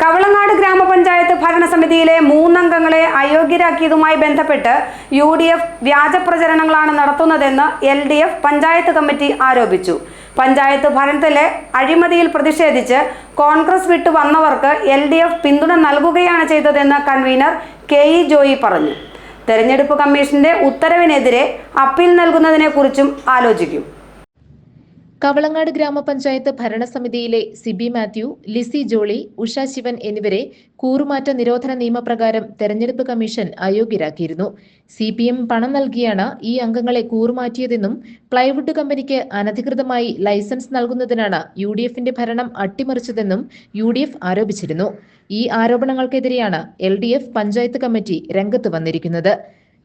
കവളങ്ങാട് ഗ്രാമപഞ്ചായത്ത് ഭരണസമിതിയിലെ 3 അംഗങ്ങളെ അയോഗ്യരാക്കിയതുമായി ബന്ധപ്പെട്ട് UDF വ്യാജ പ്രചരണങ്ങളാണ് നടത്തുന്നതെന്ന് LDF പഞ്ചായത്ത് കമ്മിറ്റി ആരോപിച്ചു. പഞ്ചായത്ത് ഭരണത്തിലെ അഴിമതിയിൽ പ്രതിഷേധിച്ച് കോൺഗ്രസ് വിട്ടു വന്നവർക്ക് LDF പിന്തുണ നൽകുകയാണ് ചെയ്തതെന്ന് കൺവീനർ KE ജോയി പറഞ്ഞു. തെരഞ്ഞെടുപ്പ് കമ്മീഷന്റെ ഉത്തരവിനെതിരെ അപ്പീൽ നൽകുന്നതിനെക്കുറിച്ചും ആലോചിക്കും. കവളങ്ങാട് ഗ്രാമപഞ്ചായത്ത് ഭരണസമിതിയിലെ സിബി മാത്യു, ലിസി ജോളി, ഉഷ ശിവൻ എന്നിവരെ കൂറുമാറ്റ നിരോധന നിയമപ്രകാരം തെരഞ്ഞെടുപ്പ് കമ്മീഷൻ അയോഗ്യരാക്കിയിരുന്നു. CPM പണം നൽകിയാണ് ഈ അംഗങ്ങളെ കൂറുമാറ്റിയതെന്നും പ്ലൈവുഡ് കമ്പനിക്ക് അനധികൃതമായി ലൈസൻസ് നൽകുന്നതിനാണ് UDFന്റെ ഭരണം അട്ടിമറിച്ചതെന്നും UDF ആരോപിച്ചിരുന്നു. ഈ ആരോപണങ്ങൾക്കെതിരെയാണ് LDF പഞ്ചായത്ത് കമ്മിറ്റി രംഗത്ത് വന്നിരിക്കുന്നത്.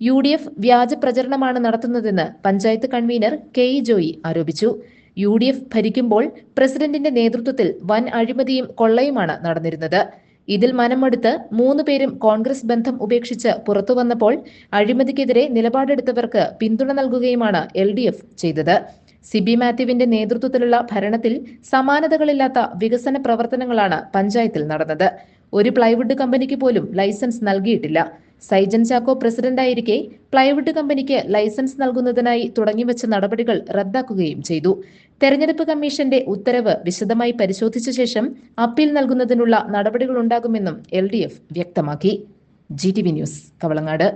UDF വ്യാജ പ്രചരണമാണ് നടത്തുന്നതെന്ന് പഞ്ചായത്ത് കൺവീനർ KE ജോയി ആരോപിച്ചു. UDF ഭരിക്കുമ്പോൾ പ്രസിഡന്റിന്റെ നേതൃത്വത്തിൽ വൻ അഴിമതിയും കൊള്ളയുമാണ് നടന്നിരുന്നത്. ഇതിൽ മനംമടുത്ത് 3 പേരും കോൺഗ്രസ് ബന്ധം ഉപേക്ഷിച്ച് പുറത്തു വന്നപ്പോൾ അഴിമതിക്കെതിരെ നിലപാടെടുത്തവർക്ക് പിന്തുണ നൽകുകയുമാണ് LDF ചെയ്തത്. സിബി മാത്യുവിന്റെ നേതൃത്വത്തിലുള്ള ഭരണത്തിൽ സമാനതകളില്ലാത്ത വികസന പ്രവർത്തനങ്ങളാണ് പഞ്ചായത്തിൽ നടന്നത്. ഒരു പ്ലൈവുഡ് കമ്പനിക്ക് പോലും ലൈസൻസ് നൽകിയിട്ടില്ല. സൈജൻ ചാക്കോ പ്രസിഡന്റായിരിക്കെ പ്ലൈവുഡ് കമ്പനിക്ക് ലൈസൻസ് നൽകുന്നതിനായി തുടങ്ങിവെച്ച നടപടികൾ റദ്ദാക്കുകയും ചെയ്തു. തെരഞ്ഞെടുപ്പ് കമ്മീഷന്റെ ഉത്തരവ് വിശദമായി പരിശോധിച്ച ശേഷം അപ്പീൽ നൽകുന്നതിനുള്ള നടപടികളുണ്ടാകുമെന്നും LDF വ്യക്തമാക്കി. GTV news, Kavalangad.